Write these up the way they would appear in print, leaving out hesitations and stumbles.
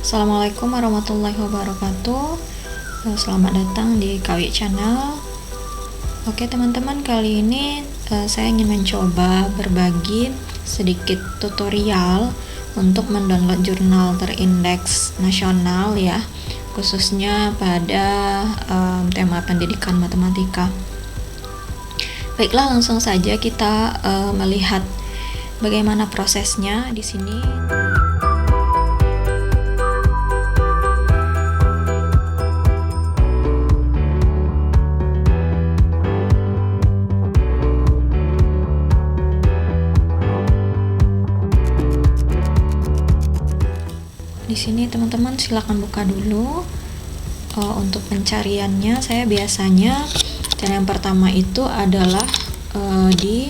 Assalamualaikum warahmatullahi wabarakatuh. Selamat datang di KW Channel. Oke teman-teman, kali ini saya ingin mencoba berbagi sedikit tutorial untuk mendownload jurnal terindeks nasional ya, khususnya pada tema pendidikan matematika. Baiklah, langsung saja kita melihat bagaimana prosesnya di sini. Di sini teman-teman silakan buka dulu. Untuk pencariannya saya biasanya cara yang pertama itu adalah di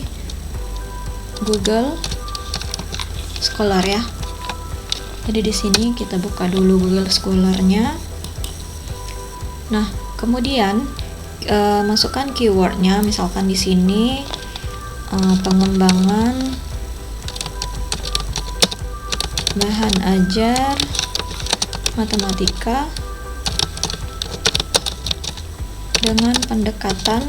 Google Scholar ya. Jadi di sini kita buka dulu Google Scholar-nya. Nah, kemudian masukkan keywordnya, misalkan di sini pengembangan bahan ajar matematika dengan pendekatan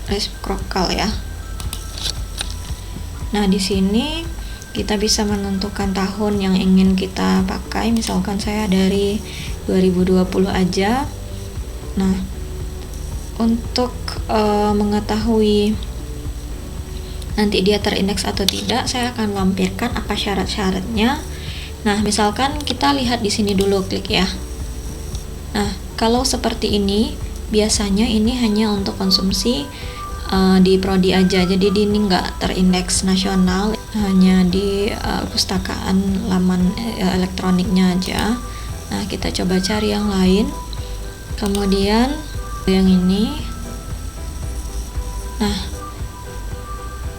resiprokal ya. Nah, di sini kita bisa menentukan tahun yang ingin kita pakai, misalkan saya dari 2020 aja. Nah, untuk mengetahui nanti dia terindeks atau tidak, saya akan lampirkan apa syarat-syaratnya. Nah, misalkan kita lihat di sini dulu, klik ya. Nah, kalau seperti ini, biasanya ini hanya untuk konsumsi di prodi aja, jadi ini nggak terindeks nasional, hanya di pustakaan laman elektroniknya aja. Nah, kita coba cari yang lain. Kemudian yang ini. Nah,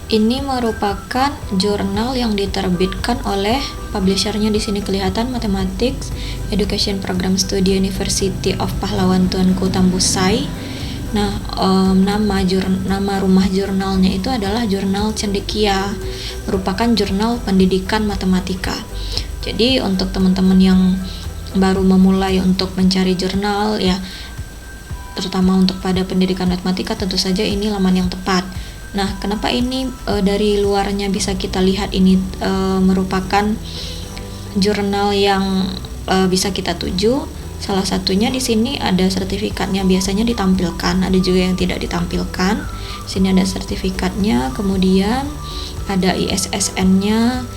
ini merupakan jurnal yang diterbitkan oleh publishernya, di sini kelihatan Mathematics Education Program Studi University of Pahlawan Tuanku Tambusai. Nah, nama rumah jurnalnya itu adalah Jurnal Cendekia, merupakan jurnal pendidikan matematika. Jadi untuk teman-teman yang baru memulai untuk mencari jurnal ya, terutama untuk pada pendidikan matematika, tentu saja ini laman yang tepat. Nah, kenapa ini dari luarnya bisa kita lihat ini merupakan jurnal yang bisa kita tuju? Salah satunya di sini ada sertifikatnya, biasanya ditampilkan, ada juga yang tidak ditampilkan. Sini ada sertifikatnya, kemudian ada ISSN-nya,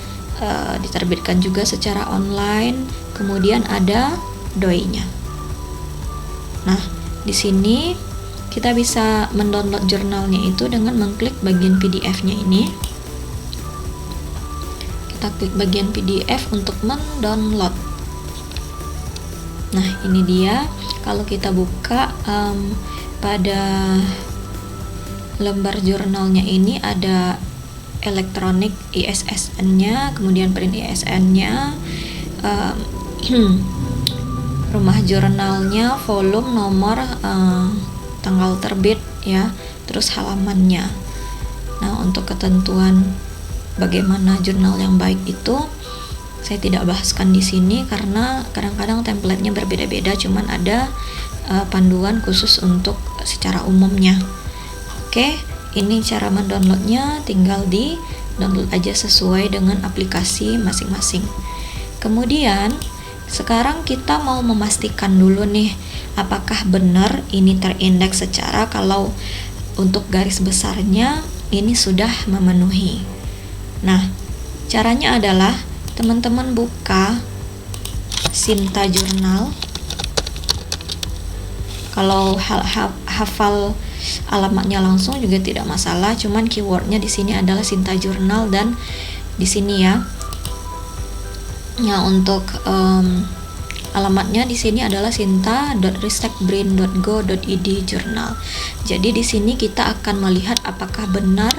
diterbitkan juga secara online, kemudian ada DOI-nya. Nah, di sini kita bisa mendownload jurnalnya itu dengan mengklik bagian PDF-nya ini. Kita klik bagian PDF untuk mendownload. Nah, ini dia. Kalau kita buka pada lembar jurnalnya ini ada elektronik ISSN-nya, kemudian print ISSN-nya, rumah jurnalnya, volume, nomor, tanggal terbit ya, terus halamannya. Nah, untuk ketentuan bagaimana jurnal yang baik itu saya tidak bahaskan di sini karena kadang-kadang template-nya berbeda-beda, cuman ada panduan khusus untuk secara umumnya. Oke, ini cara mendownloadnya, tinggal di download aja sesuai dengan aplikasi masing-masing. Kemudian sekarang kita mau memastikan dulu nih, apakah benar ini terindeks secara, kalau untuk garis besarnya ini sudah memenuhi. Nah, caranya adalah teman-teman buka Sinta Jurnal. Kalau hafal alamatnya langsung juga tidak masalah, cuman keywordnya di sini adalah Sinta Jurnal, dan di sini ya. Ya, untuk alamatnya di sini adalah sinta.ristekbrain.go.id jurnal. Jadi di sini kita akan melihat apakah benar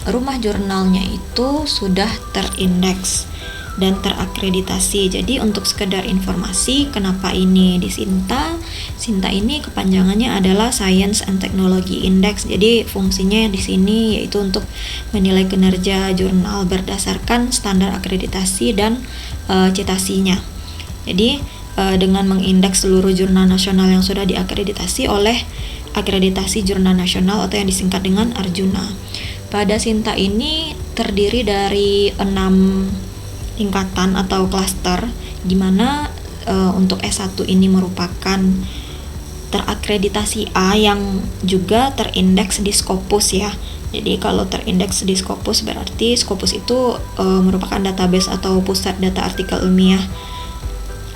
rumah jurnalnya itu sudah terindeks dan terakreditasi. Jadi untuk sekedar informasi, kenapa ini di Sinta, Sinta ini kepanjangannya adalah Science and Technology Index. Jadi fungsinya di sini yaitu untuk menilai kinerja jurnal berdasarkan standar akreditasi dan citasinya. Jadi dengan mengindeks seluruh jurnal nasional yang sudah diakreditasi oleh Akreditasi Jurnal Nasional atau yang disingkat dengan Arjuna. Pada Sinta ini terdiri dari 6 tingkatan atau klaster, di mana untuk S1 ini merupakan terakreditasi A yang juga terindeks di Scopus ya. Jadi kalau terindeks di Scopus berarti Scopus itu merupakan database atau pusat data artikel ilmiah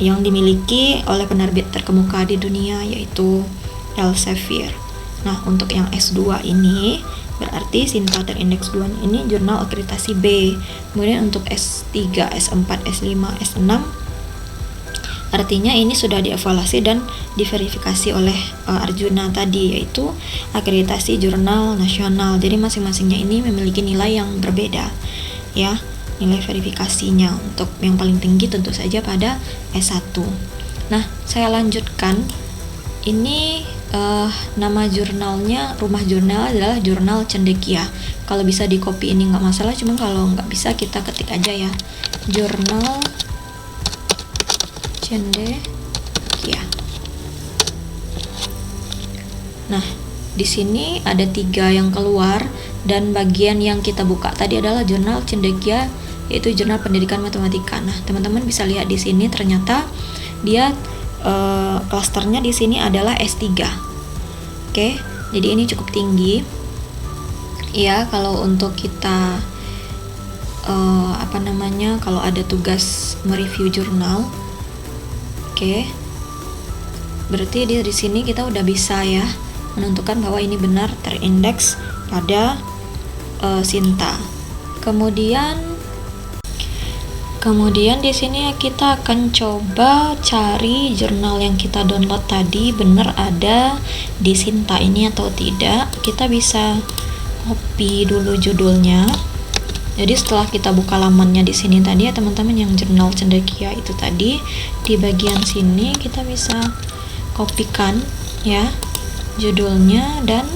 yang dimiliki oleh penerbit terkemuka di dunia yaitu Elsevier. Nah, untuk yang S2 ini berarti Sinta terindeks 2 ini jurnal akreditasi B. Kemudian untuk S3, S4, S5, S6 artinya ini sudah dievaluasi dan diverifikasi oleh Arjuna tadi, yaitu akreditasi jurnal nasional. Jadi masing-masingnya ini memiliki nilai yang berbeda ya, nilai verifikasinya. Untuk yang paling tinggi tentu saja pada S1. Nah, saya lanjutkan. Ini nama jurnalnya, rumah jurnal adalah Jurnal Cendekia. Kalau bisa di copy ini nggak masalah, cuma kalau nggak bisa kita ketik aja ya, Jurnal Cendekia. Nah, di sini ada 3 yang keluar, dan bagian yang kita buka tadi adalah Jurnal Cendekia, yaitu Jurnal Pendidikan Matematika. Nah, teman-teman bisa lihat di sini ternyata dia klasternya di sini adalah S3. Oke, jadi ini cukup tinggi. Ya, kalau untuk kita kalau ada tugas mereview jurnal. Oke. Berarti di sini kita udah bisa ya menentukan bahwa ini benar terindeks pada Sinta. Kemudian di sini kita akan coba cari jurnal yang kita download tadi benar ada di Sinta ini atau tidak. Kita bisa copy dulu judulnya. Jadi setelah kita buka lamannya di sini tadi ya teman-teman, yang jurnal Cendekia itu tadi, di bagian sini kita bisa kopikan ya judulnya, dan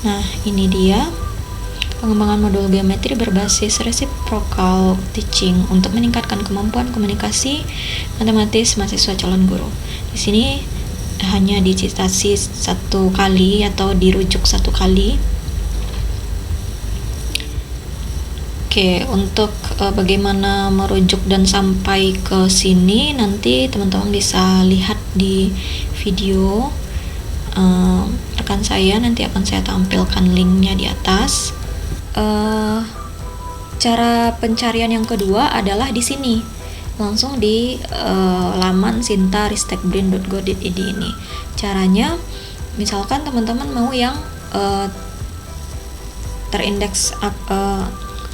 nah ini dia, pengembangan modul geometri berbasis reciprocal teaching untuk meningkatkan kemampuan komunikasi matematis mahasiswa calon guru. Di sini hanya dicitasi 1 kali atau dirujuk 1 kali. Oke, untuk bagaimana merujuk dan sampai ke sini nanti teman-teman bisa lihat di video rekan saya, nanti akan saya tampilkan linknya di atas. Cara pencarian yang kedua adalah di sini, langsung di laman sinta-ristekbrin.go.id ini. Caranya, misalkan teman-teman mau yang terindeks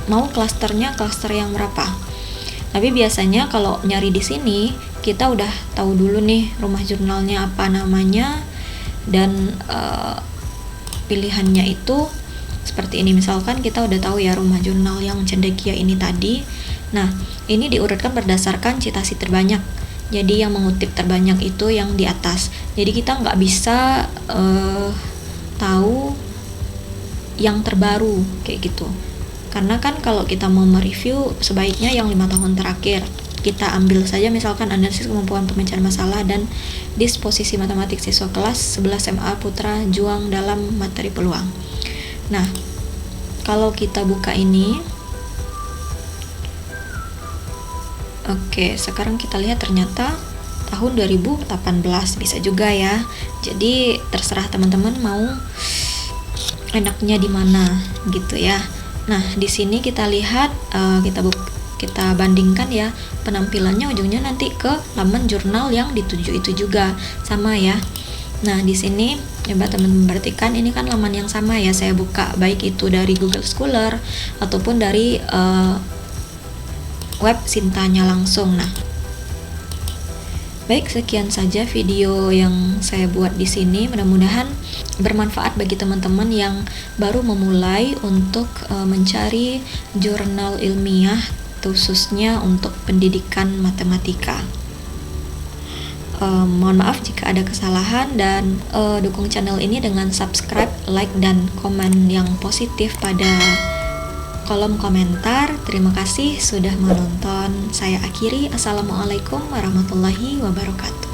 mau klasternya klaster yang berapa. Tapi biasanya kalau nyari di sini kita udah tahu dulu nih rumah jurnalnya apa namanya, dan pilihannya itu seperti ini. Misalkan kita udah tahu ya rumah jurnal yang Cendekia ini tadi. Nah, ini diurutkan berdasarkan citasi terbanyak. Jadi yang mengutip terbanyak itu yang di atas. Jadi kita nggak bisa tahu yang terbaru kayak gitu. Karena kan kalau kita mau mereview sebaiknya yang 5 tahun terakhir. Kita ambil saja misalkan analisis kemampuan pemecahan masalah dan disposisi matematik siswa kelas 11 SMA Putra Juang dalam materi peluang. Nah, kalau kita buka ini, oke, sekarang kita lihat ternyata tahun 2018 bisa juga ya. Jadi terserah teman-teman mau enaknya di mana gitu ya. Nah, di sini kita lihat kita bandingkan ya penampilannya, ujungnya nanti ke laman jurnal yang dituju itu juga sama ya. Nah, di sini coba teman-teman perhatikan, ini kan laman yang sama ya saya buka, baik itu dari Google Scholar ataupun dari web Sintanya langsung. Nah, baik, sekian saja video yang saya buat di sini. Mudah-mudahan bermanfaat bagi teman-teman yang baru memulai untuk mencari jurnal ilmiah, khususnya untuk pendidikan matematika. Mohon maaf jika ada kesalahan, dan dukung channel ini dengan subscribe, like, dan komen yang positif pada kolom komentar. Terima kasih sudah menonton. Saya akhiri. Assalamualaikum warahmatullahi wabarakatuh.